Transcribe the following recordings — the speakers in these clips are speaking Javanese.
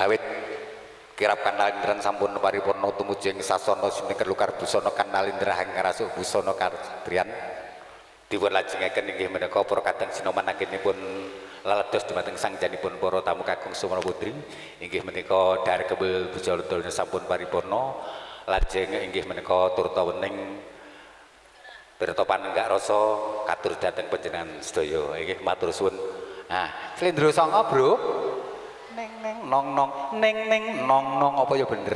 Awit kirap kanalindran sampun paripurna tumujing sasana sinengker lukar busana kanalindra hangrasuk busana katriyan dipun lajengaken inggih menika para kadang sinoman anggenipun laledos dumateng sangjanipun para tamu kakung Sumana Putri inggih menika dar kebel bujaludana sampun paripurna lajeng inggih menika turta wening pirta panenggak rasa katur dhateng panjenengan sedaya inggih matur suwun. Nah, Slendra Sanga, Bro. Neng nong nong neng nong nong apa ya bener.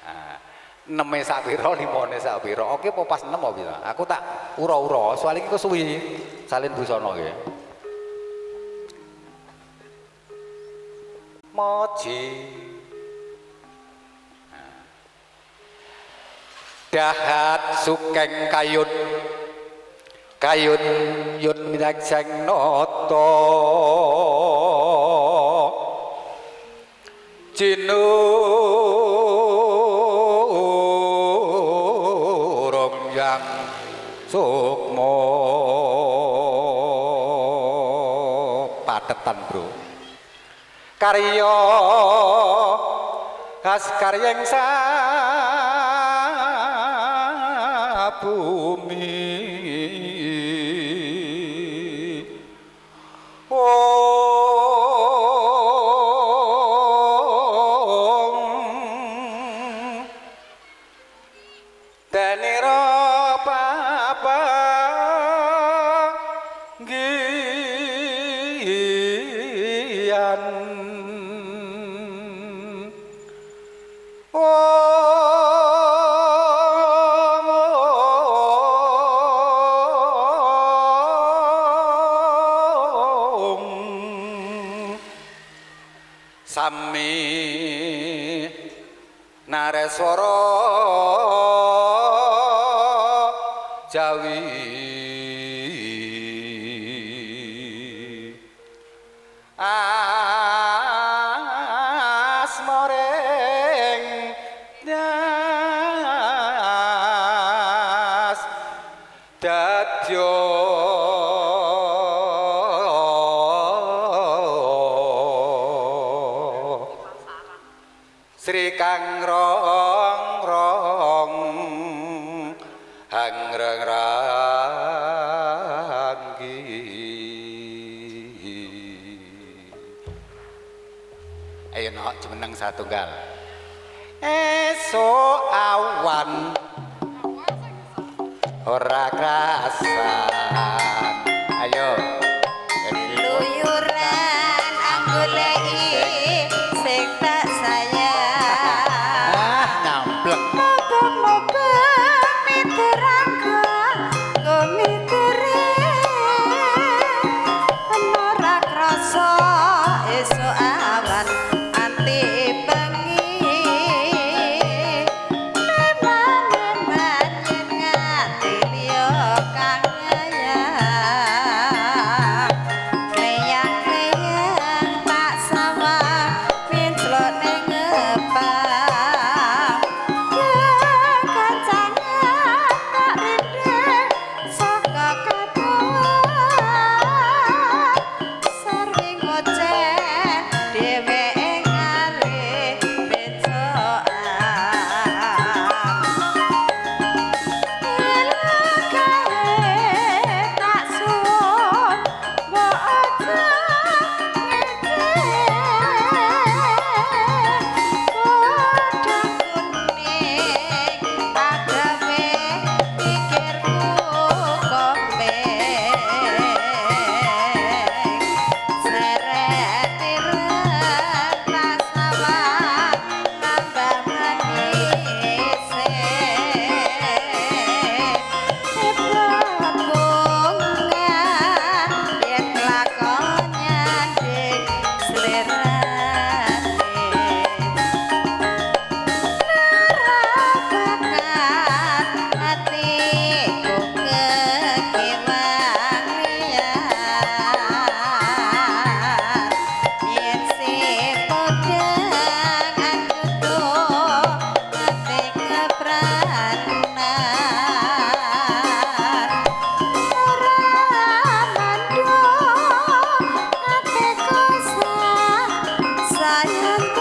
Nah, 6 sak pira 5 sak pira. Oke apa pas 6 apa pira? Aku tak ura-ura soal iki kok suwi salin busana iki. Moji dahat sukeng kayun kayun yun minajeng noto jinurung yang sukmo patetan bro karya khas karyeng sabumi sami nareswara Jawi asmoreng nyas dadya Sri Kang Rong Rong Hangreng Ranggi ayo nok jumeneng satunggal esuk awan ora krasan ayo luyuran anggoleki sing tak sayang nyamplek mubeng miturangga gumitire ora krasa esuk awan anti bengi memang ngati liya kang kleyang tak sawah pinclok ning ngepang kancane tak rindhe saka katuwak sering ngoceh dheweke ngalih becokan tak suwun mbok aja sayang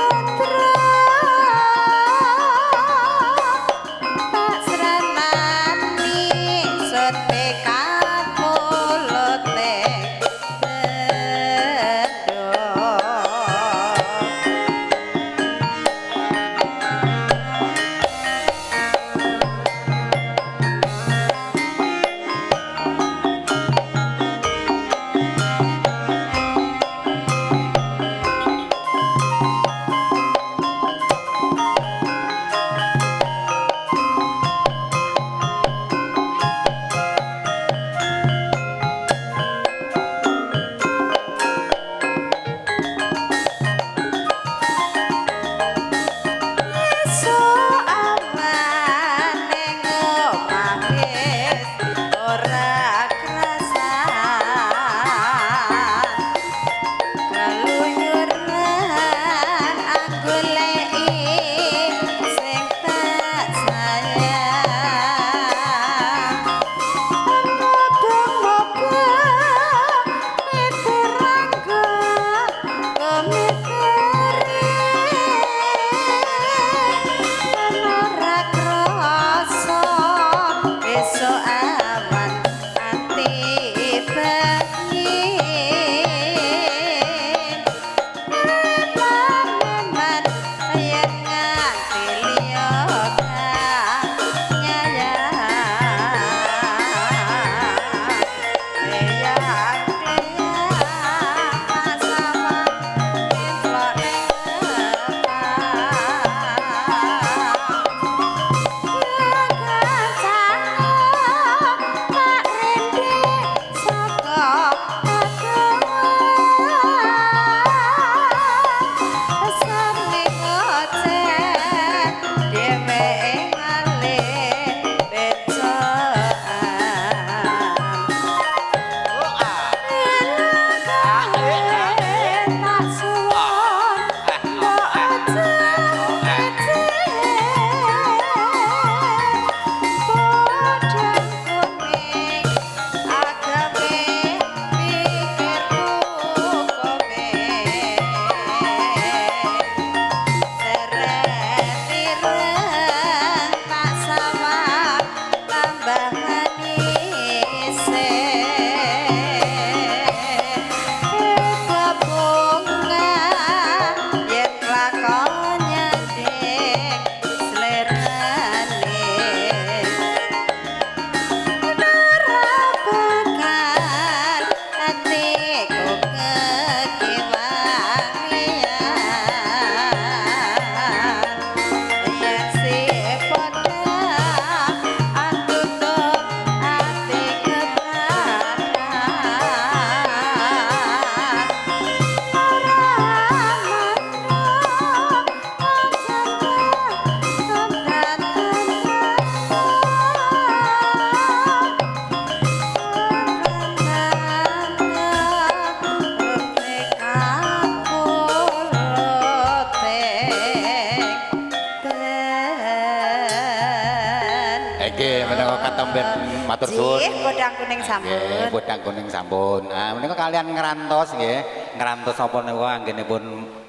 temben matur suwun. Nggih, bodang kuning sampun. Nggih, bodang kuning sampun. Nah, menika kalian ngrantos nggih. Ngrantos napa niku anggenipun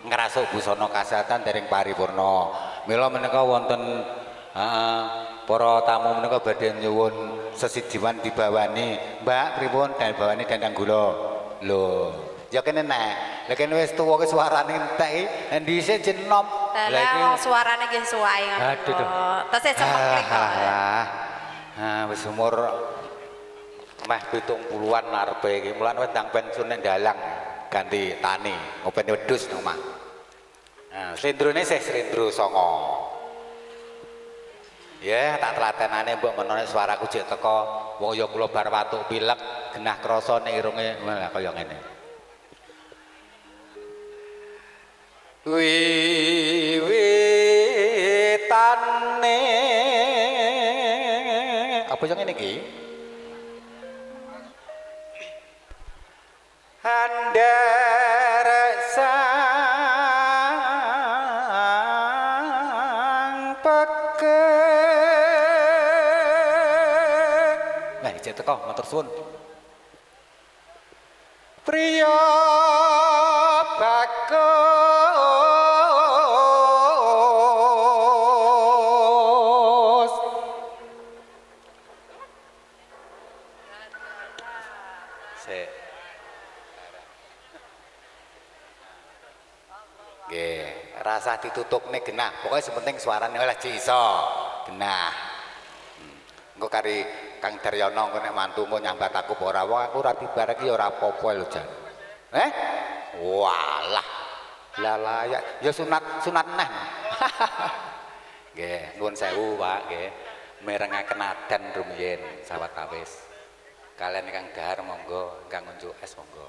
ngrasuk busana kasehatan dereng paripurna. Mila menika wonten para tamu menika badhe nyuwun sesijiwan dibawani. Mbak pripun dibawani dandang gula. Lho, ya kene nek. Lah kene wis tuwa ke suarane entek iki, dhisik jenom. Lah wong suarane nggih suwae ngono. Aduh. Tesih cemeklik kok. Wis umur meh 70-an arepe iki. Mulane wendang pensiun nek dalang ganti tani, ngopeni wedhus nang omah. Slendrone sih slendro songo. Ya, tak telatenane mbok menone suaraku jek teko wong ya kula bar watuk pilek genah krasa nek irunge malah kaya ngene. Wiwitane apa yang ngene iki? Handere sang peke. Nah, ijek teko matur suwun. Priya bagus sik nggih rasa ditutupne genah pokoknya sepenting suarane oleh iso genah engko kari Kang Daryono engko nek mantumu nyambat aku apa ora wong aku ora dibareki ya ora apa-apa lho Jan walah lah ya sunat neh nggih nuwun sewu Pak nggih mirengaken adan rumiyin sawetawis kalian Kang Dahar monggo Kang unjuk es monggo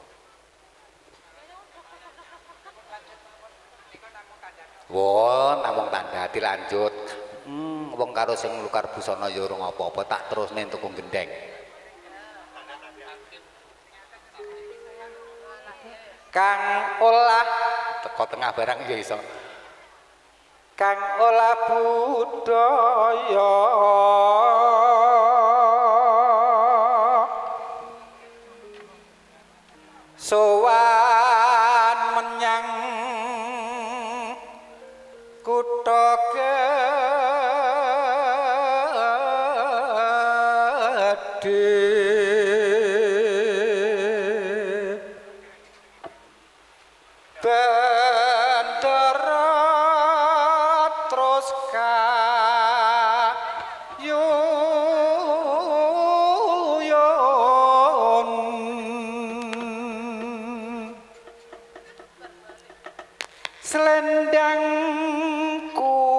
won namung tanda dilanjut wong karo sing lukar busana ya urung apa-apa tak terusne tuku gendeng Kang olah teko tengah barang ya iso Kang olah budaya sowan menyang kutha gedhe bandara terus kayuyon selendang kuning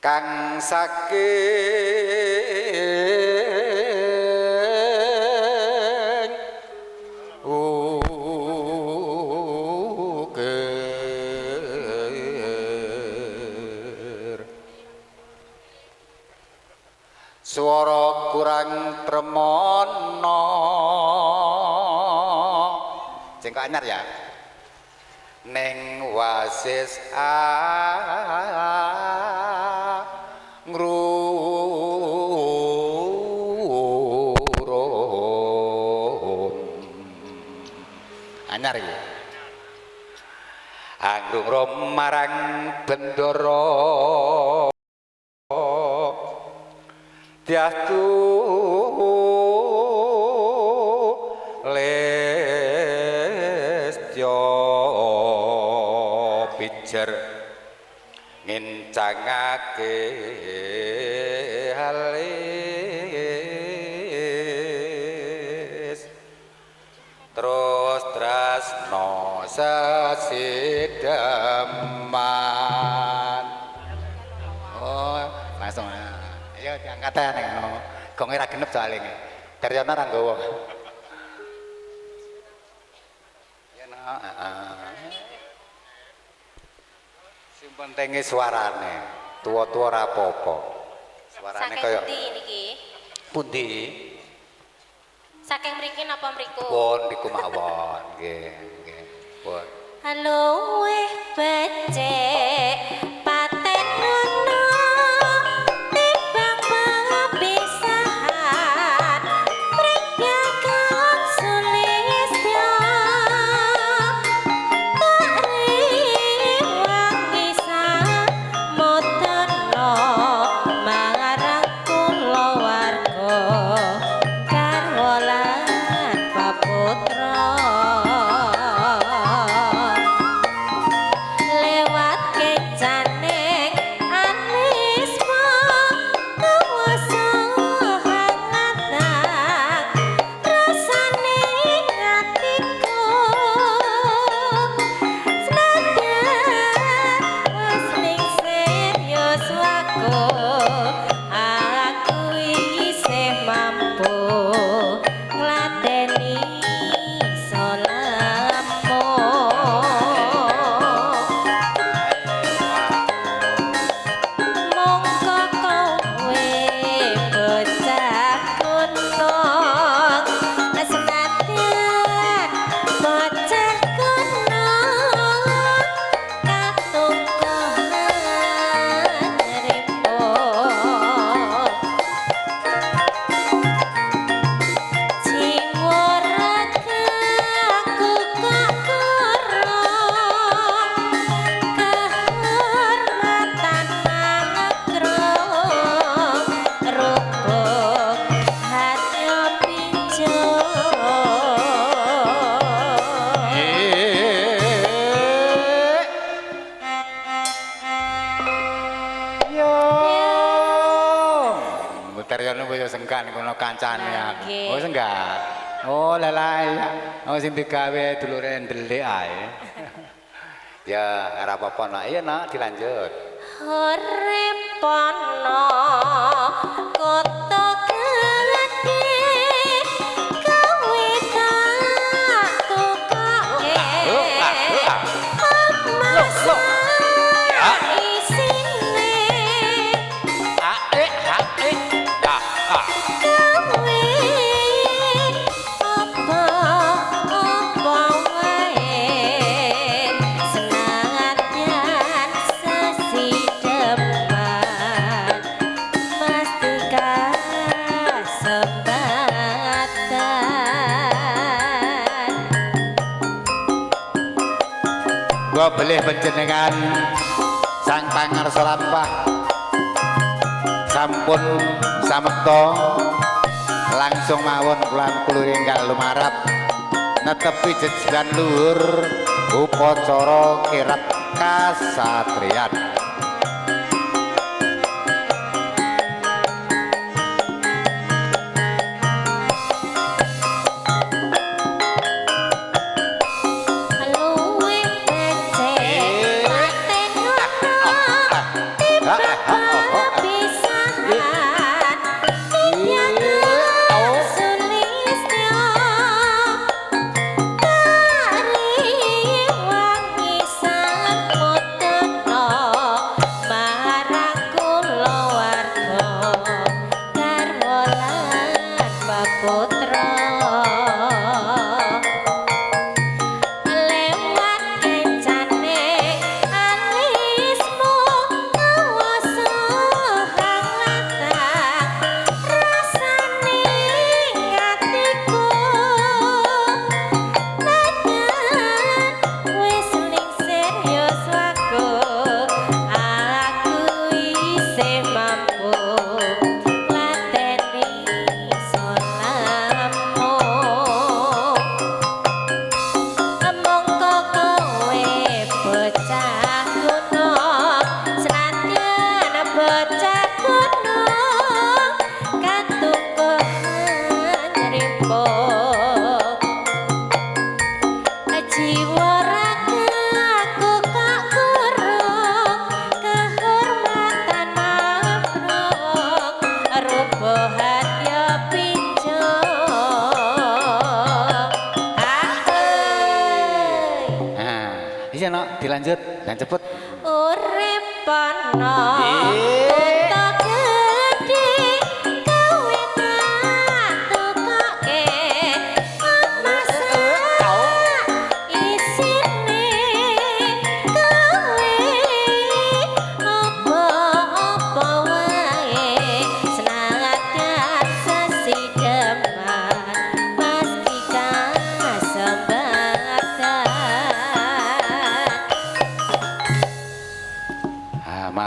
kang saking uger swara kurang tremono sing kok anyar ya ning wasis ngrurum anyar iki angrum marang bendara diastu lestyo pijer ngincangake halis terus tresno sasideman oh langsung ayo diangkat ya ning ngono gonge ra genep soalé Daryono ra nggawa ya no sing penting suarane tua-tua ra apa-apa suarane kaya saking pundi niki pundi saking mriki napa mriku pun niku mawon nggih nggih pun halo weh becek paten ngono timbang pepisahan priyakon sulistya tak rewangi samodono marang kula warga garwa lan paputra lewat kecaning anisma kuwasa hangat rasane atiku senadyan wis ning serius waku aku isih mampu ngladeni solamu mongko kowe bocah kuno senadyan bocah kuno katungkohan ripo jiwa ragaku kok kurang kehormatan mangegrong rubuk hati pinjo Yo. Muteryono kowe sengkan kono kancane aku. Nggih. Oh senggak. Oh lelai. Oh sing digawe dulure ndelik ae. Ya ora apa-apa nak. Iya nak dilanjut. Horepono kota gedhe kowe tak tukoke emas isine Ae. kowe apa wae senadyan sesideman mesti kasempatan Gua belih panjenengan sang pangarsa lampah sampun samekta langsung mawon kula kuluring kang lumarap netepi jejeran luhur upacara kirab kasatriyan. luwe becek paten ngono timbang pisahan piyakan sulistya tak rewangi samodono marang kula warga garwa lan paputra lewat kencane alismu kuwasa hangat rasane atiku nadyan wis ning serius waku aku isih mampu ngladeni solamu mongko kowe bocah kuno senadyan bocah kuno katungkohan ripo jiwa ragaku kok kurang kehormatan mabruk rubuh hati pinjo Nah, iya nak dilanjut dan cepet. urip ana Eh. kota gedhe kowe tak tukoke emas isine kowe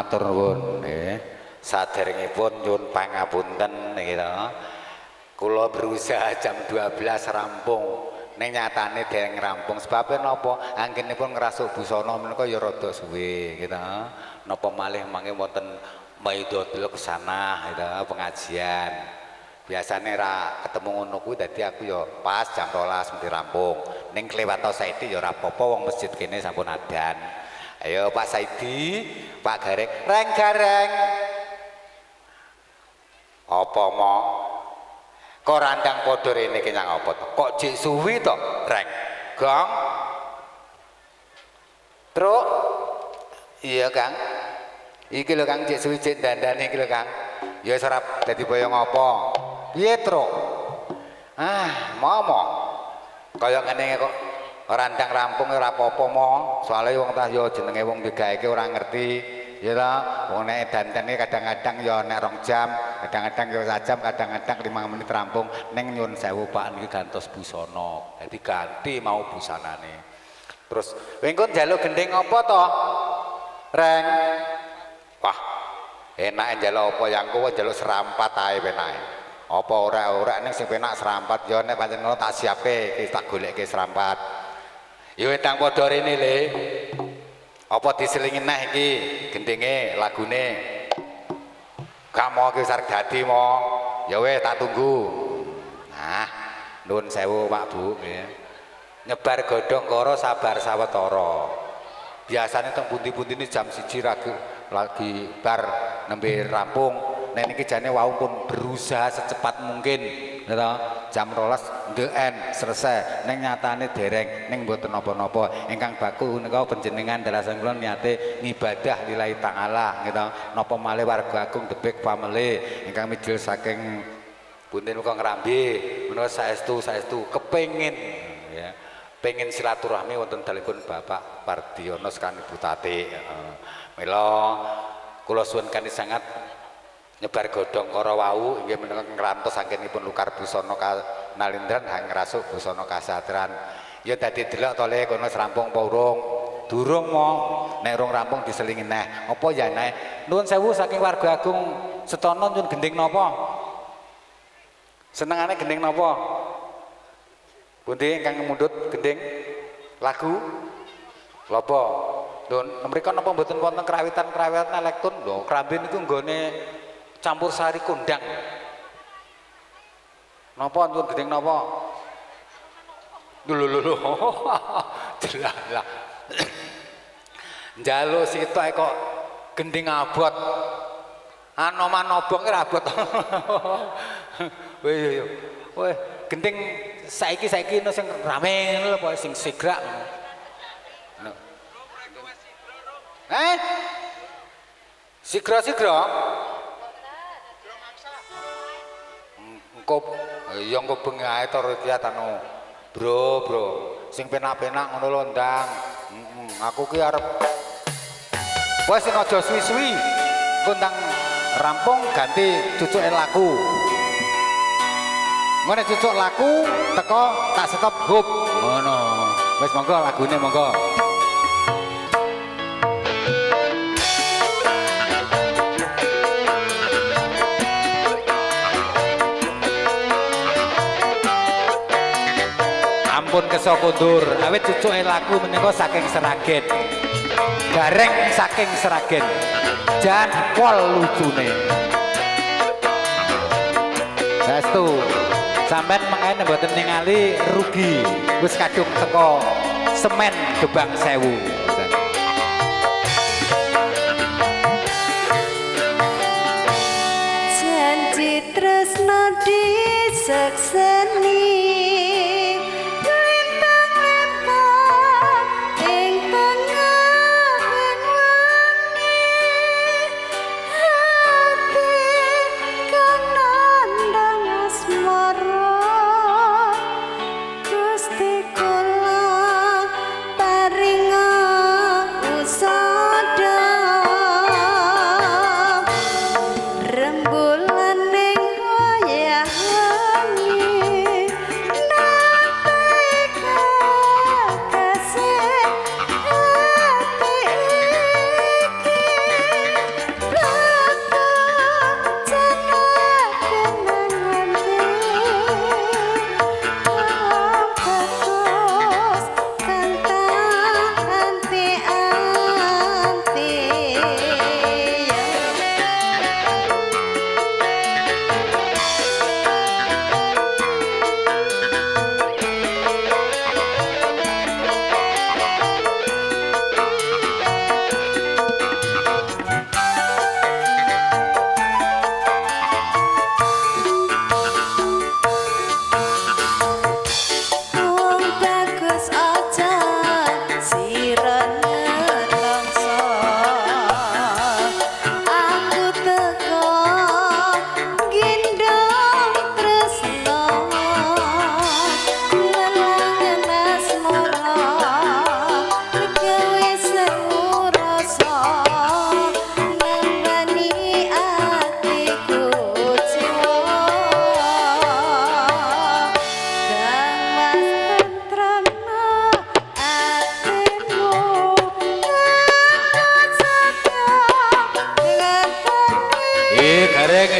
matur nuwun nggih. Saderengipun nyuwun pangapunten niki to. Kula berusaha jam 12 rampung. Ning nyatane dereng rampung sebab napa? Anggenipun ngrasuk busana menika ya rada suwe gitu. Napa malih mangke wonten maidotul kesana gitu pengajian. Biasane ra ketemu ngono kuwi dadi aku ya pas jam 12 mesti rampung. Ning kelewat saiki ya ora apa-apa wong masjid kene sampun adan. Ayo Pak Saidi, Pak Gareng, Reng Gareng. Apa mo? Kok randang padha rene kenyang apa to? Kok jek suwi to, Reng? Gong. Truk. Iya, Kang. Iki lho Kang jek suwi jek dandane iki lho Kang. Ya wis ora dadi boyong apa. Piye, Truk? Momo. Kaya ngene kok randang rampung ora apa-apa mo. Soale wong tah ya jenenge wong digaeke ora ngerti. Ya ta, wong nek dandane kadang-kadang ya nek 2 jam, kadang-kadang ya 1 jam, kadang-kadang 5 menit rampung. Ning nyun sewu Pak niki gantos busana. Dadi ganti mau busanane. Terus wengkon njaluk gending apa to? Reng. Wah, enak njaluk apa yang kowe njaluk serampat ae penake. Apa ora ning sing penak serampat ya nek pancen ngono tak siapke iki tak golekke serampat. Ya wetang padha rene le. Apa diselingi neh iki gendinge lagune. Gak mau ki sarek dadi mo. Ya wis tak tunggu. Nah, nuwun sewu Pak Bu nggih. Nyebar godhong karo sabar sawetara. Biasane teng pundi-pundi ini jam 1 lagi bar nembe rampung. Nek niki jane wau pun berusaha secepat mungkin, gitu. Jam 12 ndeken selesai. Ning nyatane dereng, ning mboten napa-napa. Ingkang baku nika panjenengan dalasan kula niate ngibadah lillahi taala, gitu. Napa malih warga agung The Big Family ingkang mijil saking punten kok ngrambi, menawa saestu kepengin ya. Pengen silaturahmi wonten dalipun Bapak Pardiono sekalian Ibu Tati. Mila kula suwun kanthi sangat nyebar godhong kara wau inggih menika ngrantos anggenipun Lukar Busana Nalindran hang ngrasuk busana kasatran. Ya dadi delok to le kono rampung apa urung? Durung mo. Nek urung rampung diselingi neh. Apa ya neh? Nuwun sewu saking warga agung Setono nyun gending napa? Senengane gending napa? Pundi ingkang mundhut gending lagu Lopo. Lho mriko napa mboten wonten krawitan-krawitan elektron lho. Kramben niku nggone campur sari kondang. Napa nyun gending napa? Lho. Jelas. Njaluk sitok kok gending abot. Anoman obong ki abot. Weh, gending saiki no sing rame lho apa sing sigrak. Sigra. Engko ya engko bengi ae to iki anu. Bro. Sing penak-penak ngono lho ndang. Aku ki arep wis sing aja suwi-suwi. Engko ndang rampung ganti cucuke laku. Ngene cucuk laku teko tak stop hub. Ngono. Wis monggo lagune monggo. Ampun kesa kondur, awit cucuke laku menika saking Seragen. Gareng saking Seragen. Jan pol lucune. Saestu sampean mengene mboten ningali rugi. Wis kadung teko semen Gebang Sewu. Janji tresno disekseni Gusti kula paringa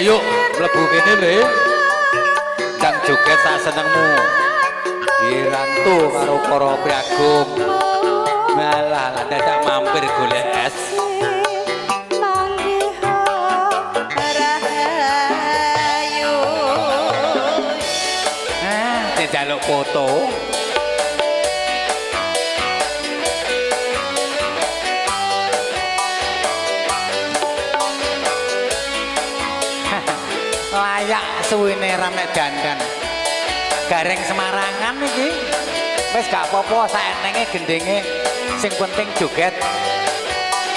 yuk mlebu kene le. Kang joget sak senengmu. Dirantu karo para priagung. Malah lah dadak mampir golek es. Dijaluk foto. Layak suwene rame dandan. Gareng Semarangan iki. Wis gak apa-apa saenenge gendenge sing penting joget.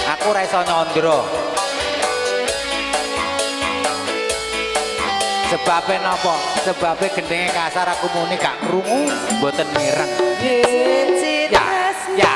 Aku ora iso nyandra. Sebabe napa? Sebabe gendenge kasar aku muni gak krungu, mboten mireng. Ya, ya, ya.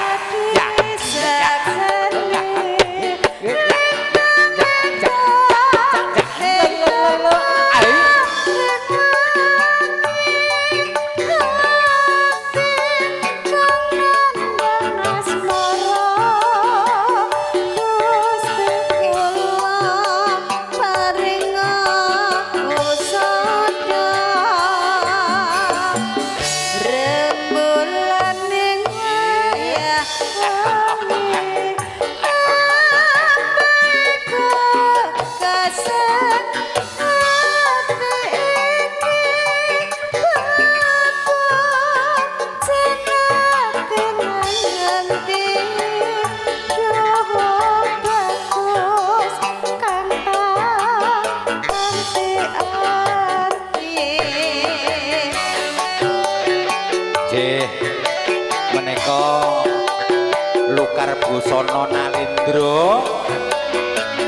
Lukar Busana Nalindra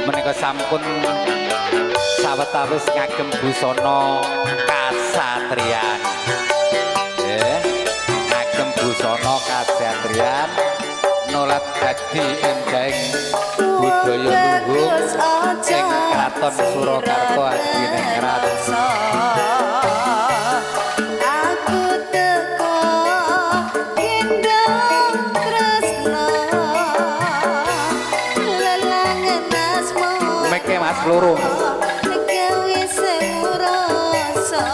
menika sampun sawetawis ngagem busana kasatriyan. Nggih, ngagem busana kasatriyan nolat dadi endahing budaya luhur ing Kraton Surakarta Adiningrat. Mas loro gawe semurasa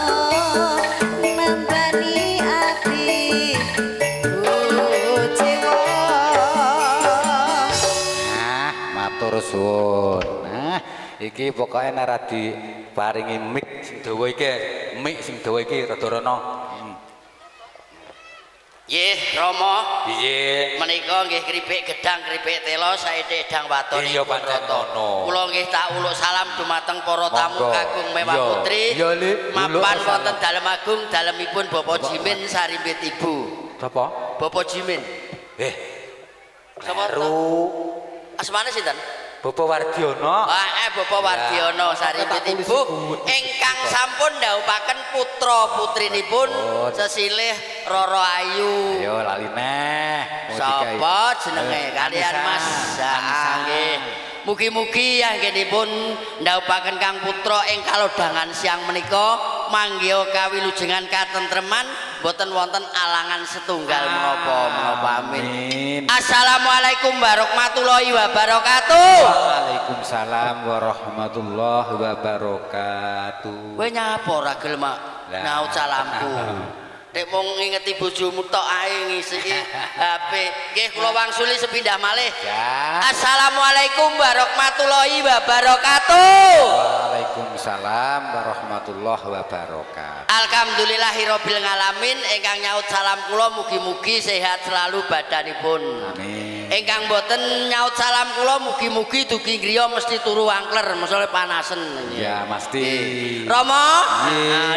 membani ati jiwa. Matur suwun. Iki pokoke nek ora diparingi mik sing dawa iki, mik sing dawa iki rada rono. Nggih, Rama. Piye? Menika nggih kripik gedang, kripik telo, saete edang waton. Iya pancen ngono. Kula nggih tak uluk salam dumateng para tamu kagung Mewah Putri. Iya, Lik. Mapan wonten dalem agung dalemipun Bapak Jimin sarimbit Ibu. Apa? Bapak Jimin. Sapa Ru? Asmane sinten? Bapak Wardiono. Bapak Wardiono sarimbit Ibu ingkang sampun ndhawuhaken putra putrinipun sesilih Roro Ayu. Ayo lali neh. Sapa jenenge kalian Mas? Nggih. Mugi-mugi anggenipun ndhawuhaken Kang Putra ing kalodhangan siang menika manggiha kawilujengan katentreman boten wonten alangan setunggal menapa-menapa amin. Assalamualaikum warahmatullahi wabarakatuh. Waalaikumsalam warahmatullahi wabarakatuh. Kowe nyapa ora gelem nyaut salamku? Nek mung ngingeti bojomu tok ae ngisi HP. Nggih kula wangsuli sepindah malih. Ya. Assalamualaikum warahmatullahi wabarakatuh. Waalaikumsalam warahmatullahi wabarakatuh. Alhamdulillahirabbil alamin ingkang nyaut salam kula mugi-mugi sehat selalu badanipun. Amin. Ingkang boten nyaut salam kula mugi-mugi dugi griya mesti turu angkler mesale panasen. Ya mesti. Rama?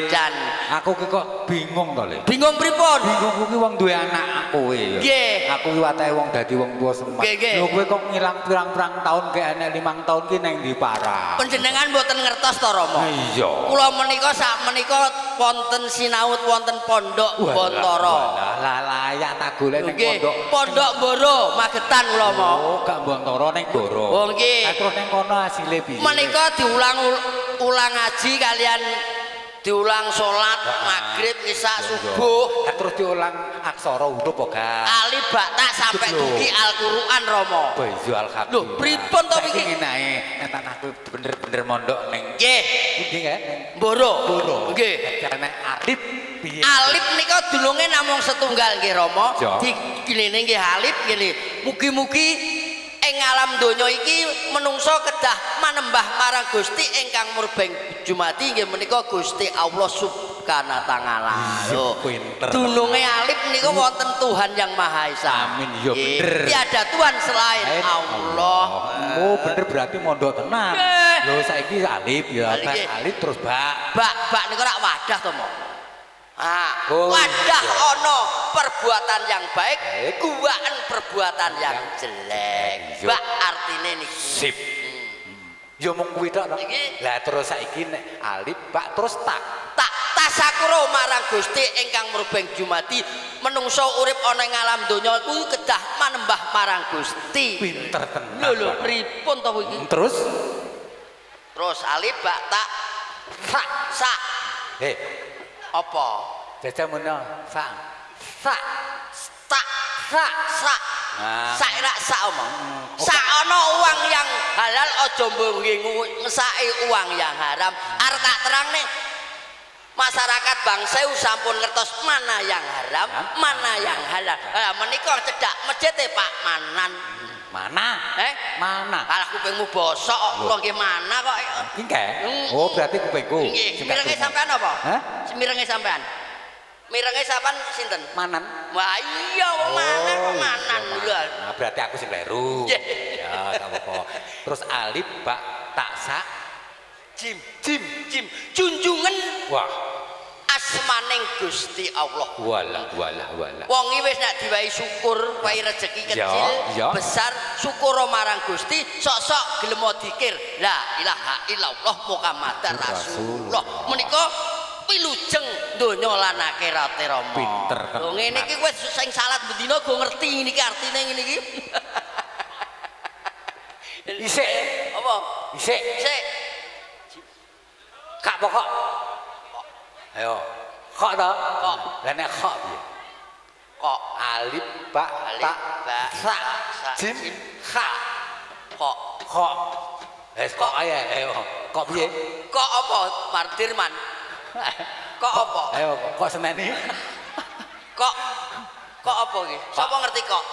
Dan aku ki kok bingung to, Le. bingung pripun? Bingung kuwi wong duwe anak kowe ya. Nggih. Aku ki watake wong dadi wong tuwa semak. Nggih. Lho kowe kok ngilang pirang-pirang taun kek enek 5 taun ki nang ndi parah. Panjenengan boten ngertos to Rama? Iya. Kula menika sak menika wonten sinaut wonten pondok Bontara. Lah layak tak golek ning Nggih, pondok. Pondok Boro Magetan kula mau. Oh, gak Bontara ning Boro. Oh nggih. Terus ning kono asile piye? Menika diulang ngaji kalian diulang salat maghrib isya subuh terus diulang aksara huruf kok gak alif ba ta sampai dugi Al-Qur'an Rama iya alhamdulillah lho pripun to iki ngene enten aku bener-bener mondok ning nggih nggih kan Mboro nggih karena alif piye alif nika dulunge namung setunggal nggih Rama Ya. dikilene nggih alif ngene mugi-mugi ing alam donya iki menungso kedah manembah marang Gusti ingkang murbeng jumati nggih menika Gusti Allah Subhanahu wa taala. Lho, pinter. dununge alif nika wonten Tuhan yang Maha Esa. Amin, ya Nggih, bener. tiada Tuhan selain Allah. oh bener berarti mondok tenan Nggih. lho saiki alif ya Alif, nggih. alif terus bak Bak niku rak wadah to, Mo. Ah, Oh, wadah iya. ono perbuatan yang baik, Baik. guwaan perbuatan yang jelek. Iya. Bak artine niku. sip yo mung kuwi tok Iki. lah terus saiki nek alif bak terus tak Tak tasakura marang Gusti ingkang murbeng jumati menungso urip ana ing alam donya kuwi kedah manembah marang Gusti. pinter tenan Lho pripun to iki? terus Terus alif bak tak sak apa? jajah mono sak sak Tak sak Nah. sak rak sak omong. Sak ana uang yang halal aja mbengge ngesake uang yang haram. Arep tak terangne masyarakat bangsa sampun ngertos mana yang haram, mana yang halal. Lah menika cedhak masjid Pak Manan. mana mana Kalah kupingmu bosok kok nggih mana kok. iki oh berarti kupingku Nggih, mirenge sampean apa? Hah? Mirenge sampean. Mirenge sampean sinten? manan Wah iya wong Manan kok Manan lho. nah, berarti aku sing kleru Nggih. ya gak apa-apa terus alif bak tak sak Jim junjungan wah asmaning Gusti Allah. walah Wong iki wis nek diwai syukur, wae rezeki kecil, Ya. besar, syukur marang Gusti, sok-sok gelem dikir. La ilaha illallah Muhammadar Rasulullah. Menika pilujeng donya lan akhirate Rama. Pinter kan. Lho ngene iki kowe sing salat bendina go ngerti niki artine ngene iki. isik Apa? isik Sik. kak pokok ayo kok to Kok. lah nek kok piye Kok alif bak Alif, tak bak, sak sak, jim jim, kha kok kok kok ayo kok piye kok apa Mardirman? Kok apa? ayo kok seneni Kok apa iki? Sapa ngerti kok?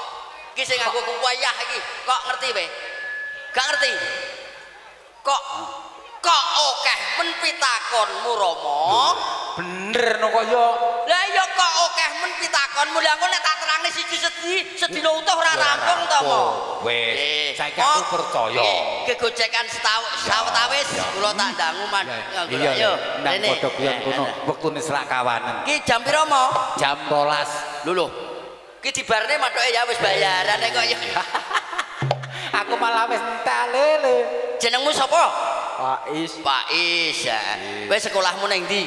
Iki sing nganggo kuwayah iki. Kok ngerti we? Gak ngerti. Kok akeh men pitakonmu Rama. bener no kaya Lah iya kok akeh men pitakonmu. Lah engko nek tak terangne siji sedina utuh ora rampung to, Mo. wis saiki aku percaya Kegocekan sawetawis kula tak dangu man. iya nang padha kuyon kono wektune selak kawanan Iki jam pira, Mo? jam 12 Lho. Ki dibarne mathoke ya wis bayaran kok ya. aku malah wis entek lele Jenengmu sapa? Pais Pak Is. Ya. Wis sekolahmu ning ndi?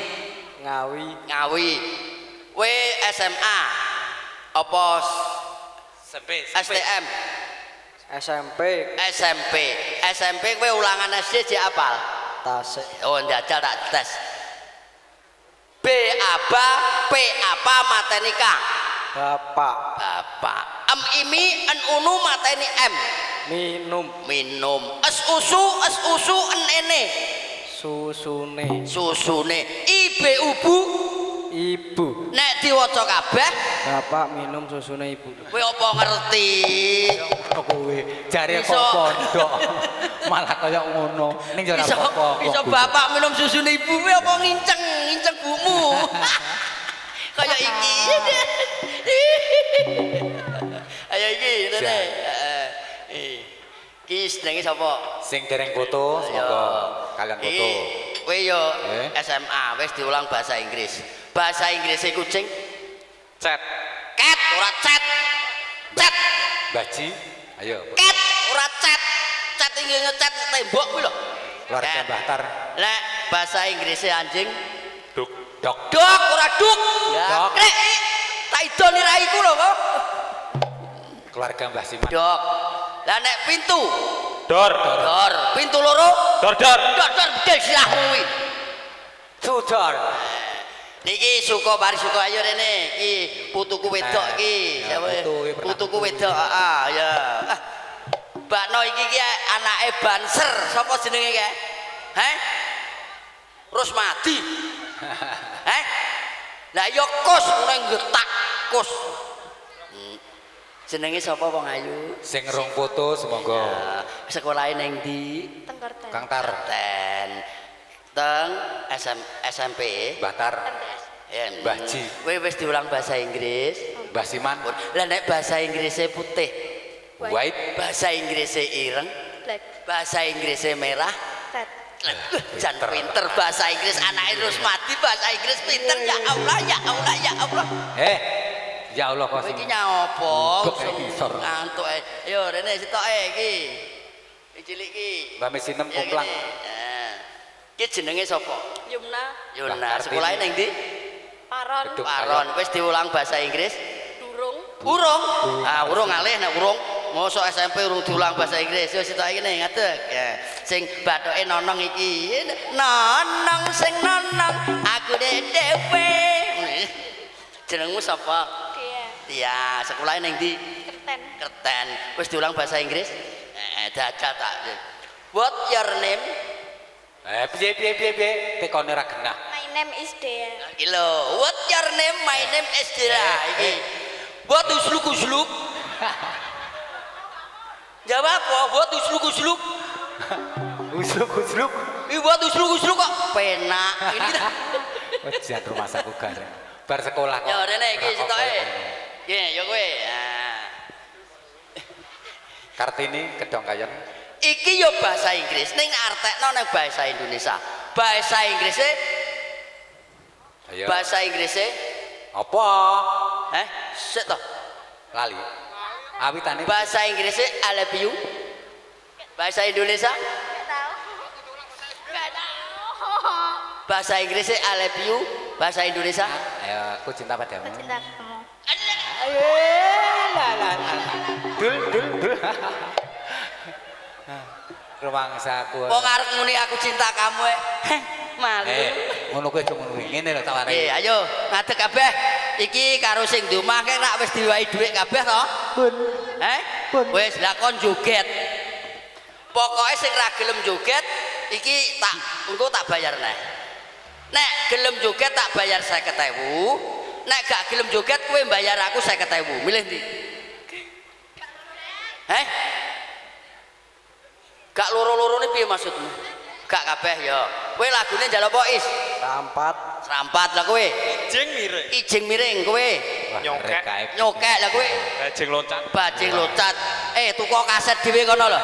Ngawi Ngawi. We SMA. Apa STM? SMP SMP kowe ulangan SD jek apal? Tasik Oh, njajal tak tes. B apa, P apa mateni K? Bapak Bapak. M imi en unu mateni M. minum Es usu en ene. Susune. Ibe ubu ibu nek diwaca kabeh bapak minum susune ibu kowe apa ngerti? kowe jare Iso. kok pondok malah kaya ngono ning jare apa Iso bapak minum susune ibu kowe apa nginceng bumu. Kaya iki. Ayo iki rene. Ki jenenge sapa? sing dereng foto semoga kalian foto Kowe yo Eh? SMA wis diulang bahasa Inggris. Bahasa Inggris kucing chat cat ora chat. Chat. baji ayo Cat ora chat. Chat iki ngecat tembok kuwi lho. keluarga Cat. Mbah Tar Nek bahasa Inggris anjing duk dok dok ora duk. Ya Dok. krek. Tak ido niraiku lho kok. keluarga Mbah Siman Dok. Lah nek pintu dor dor, pintu loro dor dor bedel silahmu kuwi. Sudol. Niki suka mari suka ayo rene iki putuku wedok iki. Ya, Putuku wedok heeh ya. Mbak No iki anake Banser. Sapa jenenge iki? Heh? Rusmadi. Heh? Lah ya Kus ngene getak Kus. Jenenge sapa wong ayu? Sing rong foto semonggo. Sekolahe ning ndi? Tenggerten. Kang Tar. Ten. Teng SMP. Mbah Tar. Ya, Mbah Ji. kowe wis diulang bahasa Inggris. Mbah Siman. Lah nek bahasa Inggrisnya putih, White. bahasa Inggrisnya ireng, Black. bahasa Inggrisnya merah. Red. Jan pinter bahasa Inggris anake Rusmadi bahasa Inggris pinter ya Allah ya Allah ya Allah. Ya Allah kok Kowe sing iki nyopo? Gok iki sor. Ngantuk ae. Yo rene sitoke iki. Iki cilik iki. Mbah Mesinem Ya, Kumplang. gini. Iki jenenge sapa? Yumna. Yuna, Lah, Kartini. sekolahe ning ndi? Paron. Gedung Paron, wis diulang bahasa Inggris? Durung. Urung. Ah, urung ngalih nek urung. Mosok SMP urung diulang bahasa Inggris. Wis sitok iki ning ngadeg. Ya. Sing bathoke nonong iki. Nonong sing nonong aku dhewe. Jenengmu sapa? Dia. Iya, sekolahnya ning ndi? Kerten. Kerten. Wis diulang bahasa Inggris? Dajal tak. What your name? piye tekone ra genah. My name is Dea. Iki lho, what your name? My name is Dira. Iki. What usluk-usluk? Jawab apa? What usluk-usluk? Usluk-usluk. Ih, buat usluk-usluk kok penak. Ini dah. Wejan rumah saku gareng. Bar sekolah kok. Ya rene iki sitoke. Nggih, ya kowe. Kartini Kedong Kayen. Iki yo bahasa Inggris ning artekno ning bahasa Indonesia. Bahasa Inggrisnya Ayo. bahasa Inggrisnya Apa? sik to. Lali. Awitane Bahasa Inggrisnya I love you. Bahasa Indonesia Gak tahu. Gak tahu. bahasa Inggrisnya I love you. Bahasa Indonesia ayo aku cinta padamu. Cinta kamu. Ayo dul. Rumangsaku. wong arep muni aku cinta kamu malu. Ngono kuwi aja ngono. Ngene lho tak warai. Ayo ngadeg kabeh. Iki karo sing di omah kek rak wis diwahi dhuwit kabeh to? Pun. Wis lakon joget. Pokoke sing ra gelem joget iki tak engko tak bayar neh. Nek gelem joget tak bayar 50.000. Nek gak gelem joget kowe bayar aku 50.000. Milih ndi? Gak loro-lorone piye maksudmu? Gak kabeh ya. Kowe lagune njaluk apa is? Serampat lah kowe. Ijing miring kowe. Nyokek. Nyokek lah kowe. Bajing loncat. Tuku kaset dhewe kono lho.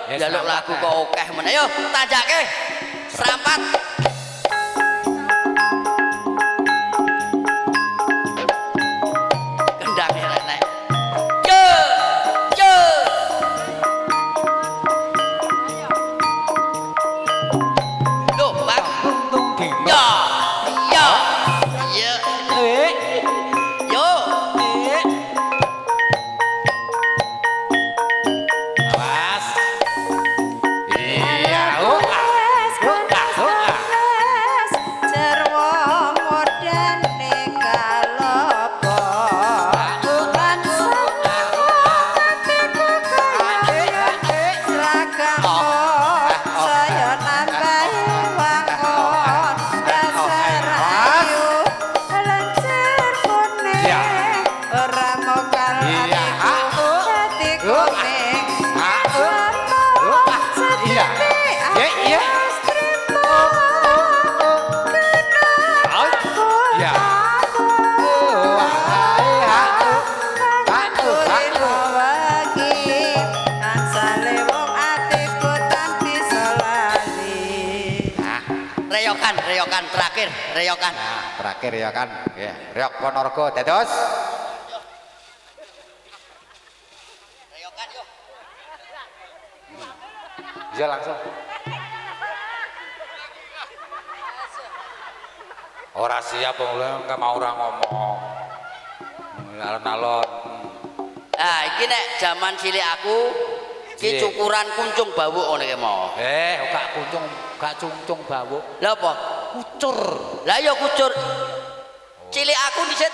Njaluk lagu kok akeh men. Ayo tanjake. Serampat. Kendang nek. Loh, Bang. Ya. Ya. Ya. Yo. Awas. Iya. Oh. Reyokan terakhir, reyokan. Nah, terakhir ya kan. Ya, Reok Ponorogo dados. Reyokan yo. Ya langsung. Ora siap wong enggak mau ora ngomong. Alon-alon. Ah, iki nek jaman cilik aku iki cukuran kuncung bawuk ngene iki mau. Gak kuncung, gak cungcung bawuk. Lha apa? kucur. Lah ya kucur. Cilik aku dhisik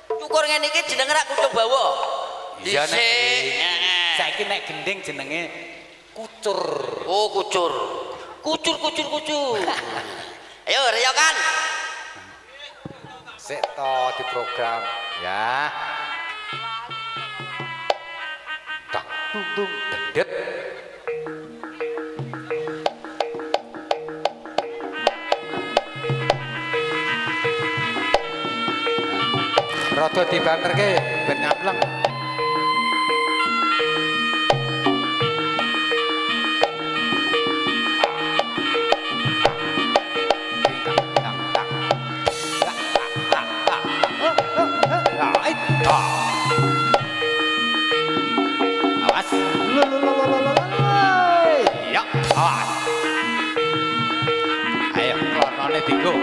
cukur ngene iki jenenge rak kucung bawa. Iya nek Dhisik. saiki nek gending jenenge kucur. Oh, kucur. Kucur. Ayo reyokan. Sik to di program ya. Tak tung dedet. Rada dibanterke ben nyapleng. Awas. Ya, awas. Ayo, klonone dinggo.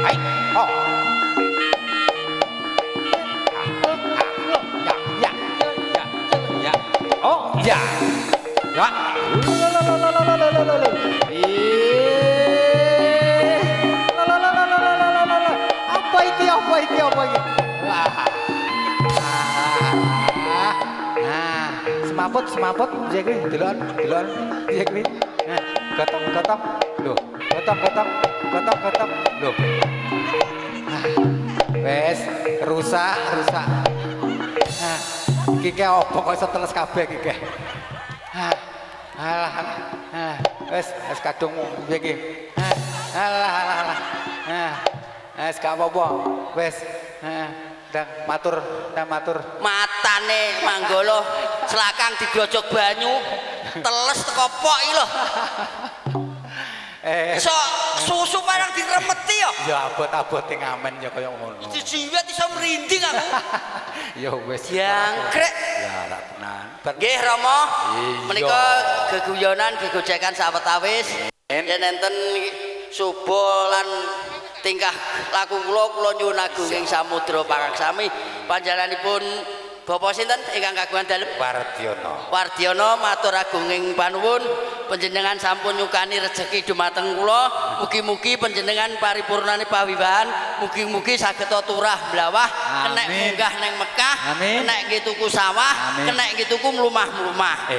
Hai, oh. Ya. Oh, ya. Ya. Apa iki? Wah. Semaput piye kuwi? Delok. Piye kuwi? Gotong. Lho, gotong. Lho. Wes, rusak. Iki opo kok iso teles kabeh iki. Alah. Wes kadung piye iki? Alah. Wes gak apa-apa. Wes. Ndang matur. Matane manggolo selakang digrojok banyu teles teko pok iki lho. Sok susu barang diremeti yo. Ya abot-abote ngamen ya kaya ngono. Jiwet iso merinding aku. Ya wis. Jangkrek. Ya rak tenan. Nggih Rama, Iya. menika geguyonan gegojekan sawetawis. Yen enten suba lan tingkah laku kula nyuwun agung ing samudra pangaksami panjenenganipun Bapak sinten ingkang kagungan dalem? Wardiono matur agung ing panuwun panjenengan sampun nyukani rejeki dumateng kula. Mugi-mugi panjenengan paripurnane pawiwahan, mugi-mugi saged turah blawah, kenek munggah neng Mekah, kenek nggih tuku sawah, kenek nggih tuku mlumah-mlumah.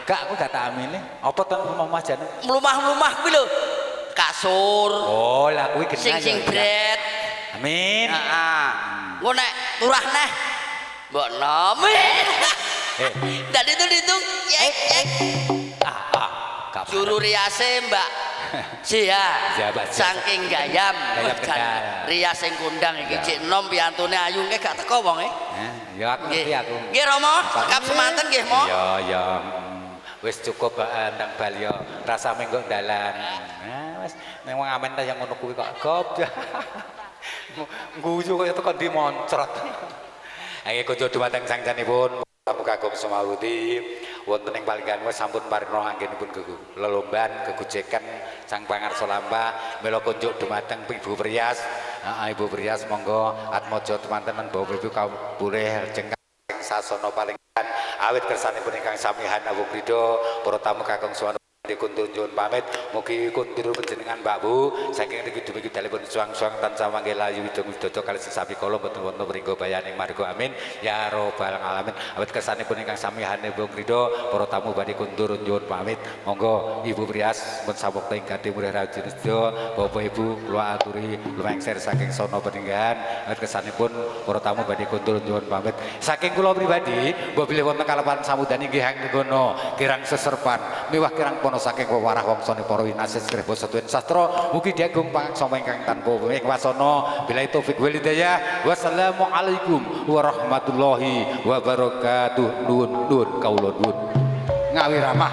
Kak aku gak tak amine. Apa to mlumah jane? Mlumah-mlumah kuwi lho. Kasur. Oh, lah kuwi genah. Sing bret. Amin. Heeh. Engko nek turah neh mbok nomen. Dan itu yek. Juru riase Mbak Sia. Saking gayam. Rias sing kondang iki cek enom piyantune ayu nggih gak teko wong e. Ya aku ngerti aku. Nggih Rama, kap semanten nggih Mo. Ya. Wis cukup ndang bali yo rasa menggo dalan. Wis ning wong amen ta yang ngono kuwi kok gop. Guyu kaya tekan di moncrot. Ayo kunjuk dumateng sangsanipun tamu kagum Sumawuti wonten ing palinggan wis sampun parina anggenipun lelomban gegojekan Sang Pangarsa Lampah mila kunjuk dumateng Ibu Prias. Ibu Prias monggo atmaja teman-teman Bapak Ibu kawulih jengkang sasana palinggan awit kersanipun ingkang samihan Awu Ridho para tamu kagum Sumawuti dikuntur nyuwun pamit mugi kuntur panjenengan Mbak Bu saking niki dumugi dalipun suang-suang tansah mangke layu widung widodo kalih sesapi kala mboten wonten pringgo bayaning marga amin ya robbal alamin awit kersanipun ingkang samihane Bung Ridho para tamu badhe kuntur nyuwun pamit monggo Ibu Prias mun sawektu ing gadhe murih rajin sedaya Bapak Ibu kula aturi lumengser saking sono peninggahan awit kersanipun para tamu badhe kuntur nyuwun pamit saking kula pribadi mbok bilih wonten kalapan samudani nggih ngono kirang seserpan miwah kirang saking wewarah wangsane para winasis srebo setuwin sastra mugi diagung pangaksama ingkang tanpa wasana billahi taufik wal hidayah wassalamu alaikum warahmatullahi wabarakatuh nuwun kawula nuwun ngawi ramah.